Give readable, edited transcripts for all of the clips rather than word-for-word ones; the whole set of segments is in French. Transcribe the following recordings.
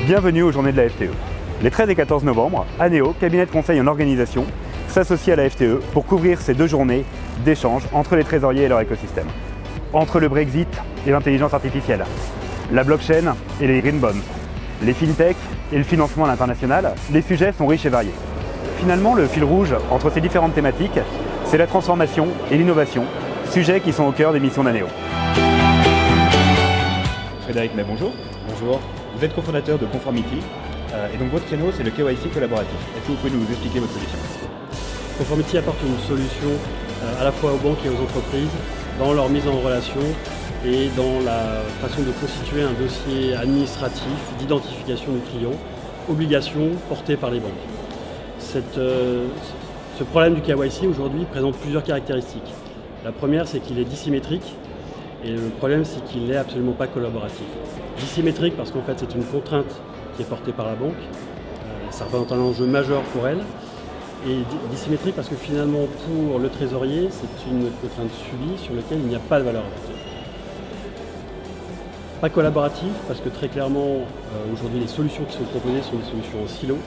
Bienvenue aux journées de la FTE. Les 13 et 14 novembre, Anéo, cabinet de conseil en organisation, s'associe à la FTE pour couvrir ces 2 journées d'échange entre les trésoriers et leur écosystème. Entre le Brexit et l'intelligence artificielle, la blockchain et les green bonds, les fintech et le financement à l'international, les sujets sont riches et variés. Finalement, le fil rouge entre ces différentes thématiques, c'est la transformation et l'innovation, sujets qui sont au cœur des missions d'Anéo. Frédéric May, bonjour. Bonjour. Vous êtes cofondateur de Conformity, et donc votre créneau c'est le KYC collaboratif. Est-ce que vous pouvez nous expliquer votre solution? Conformity apporte une solution à la fois aux banques et aux entreprises dans leur mise en relation et dans la façon de constituer un dossier administratif d'identification du client, obligation portée par les banques. Ce problème du KYC aujourd'hui présente plusieurs caractéristiques. La première, c'est qu'il est dissymétrique et le problème, c'est qu'il n'est absolument pas collaboratif. Dissymétrique parce qu'en fait, c'est une contrainte qui est portée par la banque, ça représente un enjeu majeur pour elle. Et dissymétrique parce que finalement, pour le trésorier, c'est une contrainte subie sur laquelle il n'y a pas de valeur ajoutée. Pas collaboratif parce que très clairement, aujourd'hui, les solutions qui sont proposées sont des solutions en silo,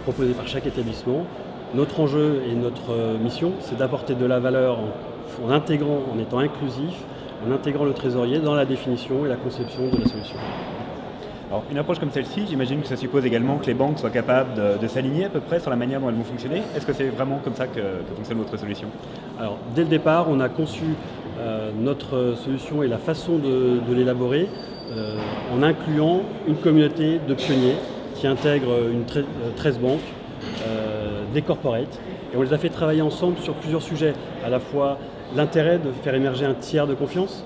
proposées par chaque établissement. Notre enjeu et notre mission, c'est d'apporter de la valeur en intégrant, en étant inclusif, en intégrant le trésorier dans la définition et la conception de la solution. Alors, une approche comme celle-ci, j'imagine que ça suppose également que les banques soient capables de s'aligner à peu près sur la manière dont elles vont fonctionner. Est-ce que c'est vraiment comme ça que fonctionne votre solution? Alors, dès le départ, on a conçu notre solution et la façon de l'élaborer en incluant une communauté de pionniers qui intègre 13 banques, des corporates. Et on les a fait travailler ensemble sur plusieurs sujets, à la fois l'intérêt de faire émerger un tiers de confiance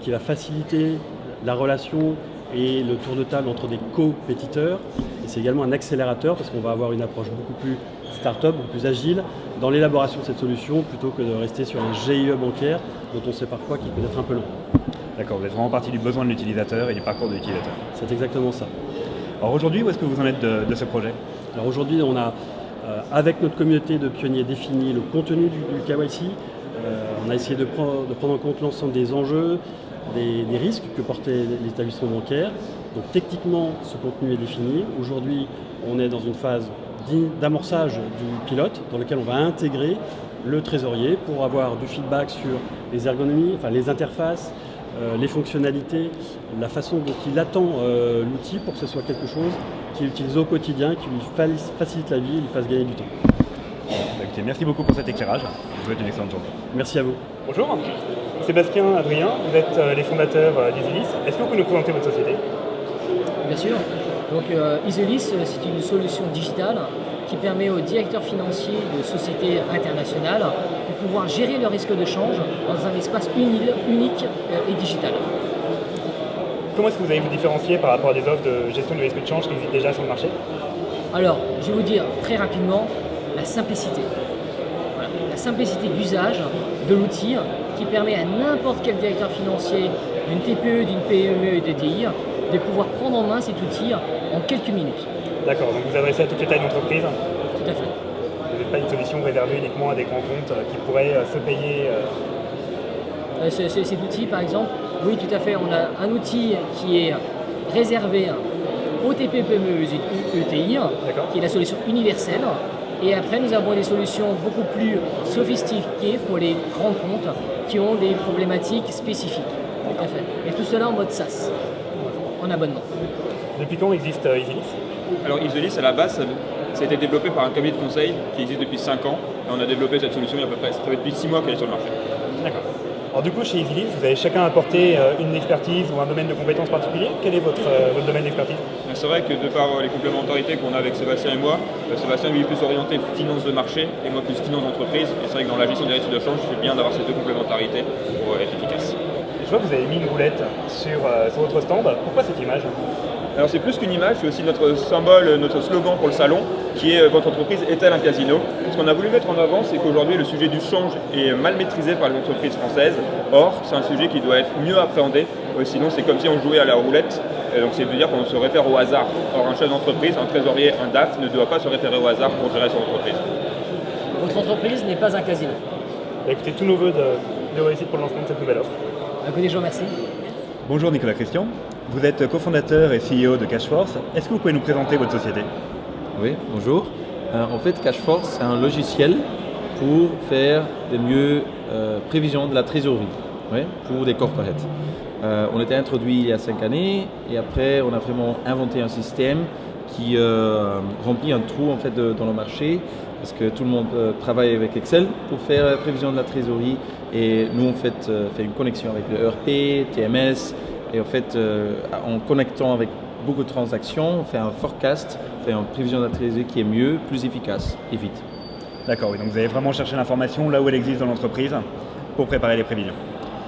qui va faciliter la relation et le tour de table entre des compétiteurs. Et c'est également un accélérateur parce qu'on va avoir une approche beaucoup plus start-up, beaucoup plus agile dans l'élaboration de cette solution plutôt que de rester sur un GIE bancaire dont on sait parfois qu'il peut être un peu long. D'accord, vous êtes vraiment partie du besoin de l'utilisateur et du parcours de l'utilisateur. C'est exactement ça. Alors aujourd'hui, où est-ce que vous en êtes de ce projet? Alors aujourd'hui, on a, avec notre communauté de pionniers, défini le contenu du KYC. On a essayé de prendre en compte l'ensemble des enjeux, des risques que portait l'établissement bancaire. Donc techniquement, ce contenu est défini. Aujourd'hui, on est dans une phase d'amorçage du pilote dans lequel on va intégrer le trésorier pour avoir du feedback sur les ergonomies, enfin les interfaces, les fonctionnalités, la façon dont il attend l'outil pour que ce soit quelque chose qu'il utilise au quotidien, qui lui facilite la vie et lui fasse gagner du temps. Écoutez, merci beaucoup pour cet éclairage. Je vous souhaite une excellente journée. Merci à vous. Bonjour, Sébastien, Adrien, vous êtes les fondateurs d'Isolis. Est-ce que vous pouvez nous présenter votre société? Bien sûr. Donc Isolis, c'est une solution digitale qui permet aux directeurs financiers de sociétés internationales de pouvoir gérer le risque de change dans un espace unique et digital. Comment est-ce que vous allez vous différencier par rapport à des offres de gestion du risque de change qui existent déjà sur le marché? Alors, je vais vous dire très rapidement la simplicité. Voilà. La simplicité d'usage de l'outil qui permet à n'importe quel directeur financier d'une TPE, d'une PME et de TI de pouvoir prendre en main cet outil en quelques minutes. D'accord, donc vous adressez à toutes les tailles d'entreprise? Tout à fait. Vous n'êtes pas une solution réservée uniquement à des grands comptes qui pourraient se payer Cet outil, par exemple, oui, tout à fait. On a un outil qui est réservé aux TPE, PME et ETI, qui est la solution universelle. Et après, nous avons des solutions beaucoup plus sophistiquées pour les grands comptes qui ont des problématiques spécifiques. Tout à fait. Et tout cela en mode SaaS, en abonnement. Depuis quand existe Isolis? Alors Isolis, à la base, ça a été développé par un cabinet de conseil qui existe depuis 5 ans. Et on a développé cette solution il y a à peu près, ça fait depuis 6 mois qu'elle est sur le marché. D'accord. Alors du coup, chez Isolis, vous avez chacun apporté une expertise ou un domaine de compétences particulier. Quel est votre domaine d'expertise? C'est vrai que de par les complémentarités qu'on a avec Sébastien et moi, Sébastien lui est plus orienté finance de marché et moi plus finance d'entreprise. Et c'est vrai que dans la gestion des risques de change, c'est bien d'avoir ces 2 complémentarités pour être efficace. Je vois que vous avez mis une roulette sur votre stand. Pourquoi cette image? Alors c'est plus qu'une image, c'est aussi notre symbole, notre slogan pour le salon, qui est « Votre entreprise est-elle un casino ?» Ce qu'on a voulu mettre en avant, c'est qu'aujourd'hui, le sujet du change est mal maîtrisé par les entreprises françaises. Or, c'est un sujet qui doit être mieux appréhendé, sinon c'est comme si on jouait à la roulette. Donc c'est de dire qu'on se réfère au hasard. Or, un chef d'entreprise, un trésorier, un DAF ne doit pas se référer au hasard pour gérer son entreprise. Votre entreprise n'est pas un casino. Écoutez, tous nos voeux de réussite pour le lancement de cette nouvelle offre. Écoutez, je vous remercie. Bonjour Nicolas Christian. Vous êtes cofondateur et CEO de Cashforce. Est-ce que vous pouvez nous présenter votre société? Oui, bonjour. En fait, Cashforce, c'est un logiciel pour faire des mieux prévisions de la trésorerie pour des corporates. On était introduit il y a 5 années et après, on a vraiment inventé un système qui remplit un trou en fait, dans le marché parce que tout le monde travaille avec Excel pour faire la prévision de la trésorerie et nous, on fait une connexion avec le ERP, TMS et en fait, en connectant avec beaucoup de transactions, on fait un forecast, on fait une prévision de la trésorerie qui est mieux, plus efficace et vite. D'accord, oui, donc vous avez vraiment cherché l'information là où elle existe dans l'entreprise pour préparer les prévisions.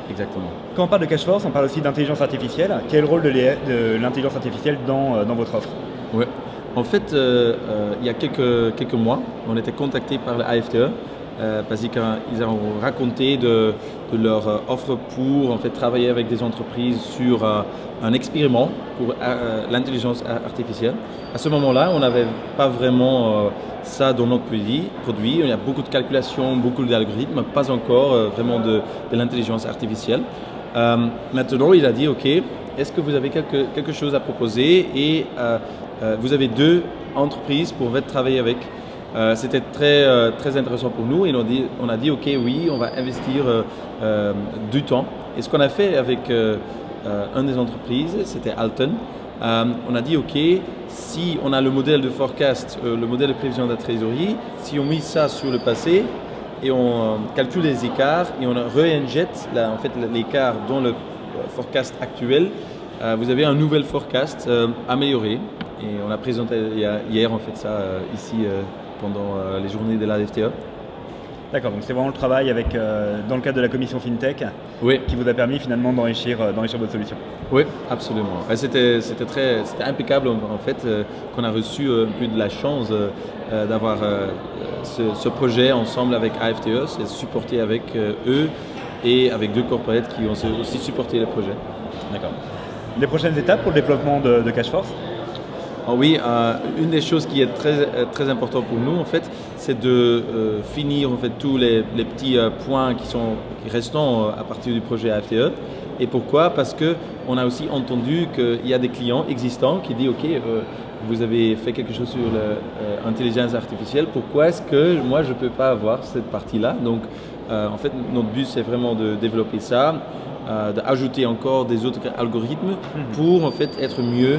Exactement. Quand on parle de Cashforce, on parle aussi d'intelligence artificielle. Quel est le rôle de l'intelligence artificielle dans votre offre? Ouais. En fait, il y a quelques mois, on était contacté par la AFTE parce qu'ils ont raconté de leur offre pour en fait, travailler avec des entreprises sur un expériment pour l'intelligence artificielle. À ce moment-là, on n'avait pas vraiment ça dans notre produit. Il y a beaucoup de calculations, beaucoup d'algorithmes, pas encore vraiment de l'intelligence artificielle. Maintenant, il a dit, OK, est-ce que vous avez quelque chose à proposer et vous avez 2 entreprises pour travailler avec. C'était très intéressant pour nous et on a dit ok oui, on va investir du temps. Et ce qu'on a fait avec une des entreprises, c'était Alten. On a dit ok, si on a le modèle de forecast, le modèle de prévision de la trésorerie, si on met ça sur le passé et on calcule les écarts et on re-injecte en fait, l'écart dans le forecast actuel, vous avez un nouvel forecast amélioré. Et on a présenté hier en fait ça ici pendant les journées de la FTE. D'accord, donc c'est vraiment le travail avec, dans le cadre de la commission FinTech qui vous a permis finalement d'enrichir votre solution. Oui, absolument. C'était impeccable en fait qu'on a reçu un peu de la chance d'avoir ce projet ensemble avec AFTE, c'est supporté avec eux et avec 2 corporates qui ont aussi supporté le projet. D'accord. Les prochaines étapes pour le développement de Cashforce? Oh oui, une des choses qui est très importante pour nous en fait, c'est de finir en fait tous les petits points qui restants à partir du projet AFTE. Et pourquoi? Parce que on a aussi entendu qu'il y a des clients existants qui disent ok, vous avez fait quelque chose sur l'intelligence artificielle. Pourquoi est-ce que moi je peux pas avoir cette partie-là? Donc en fait notre but c'est vraiment de développer ça. D'ajouter encore des autres algorithmes pour en fait être mieux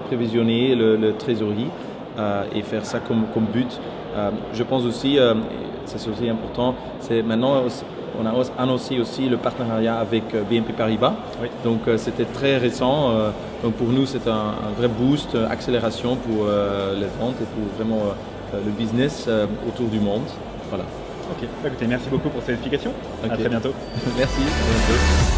prévisionner le trésorerie et faire ça comme but. Je pense aussi, ça c'est aussi important, c'est maintenant on a annoncé aussi le partenariat avec BNP Paribas. Oui. Donc c'était très récent. Donc pour nous c'est un vrai boost, accélération pour les ventes et pour vraiment le business autour du monde. Voilà. Ok, écoutez, merci beaucoup pour cette explication. Okay. À très bientôt. Merci. À bientôt.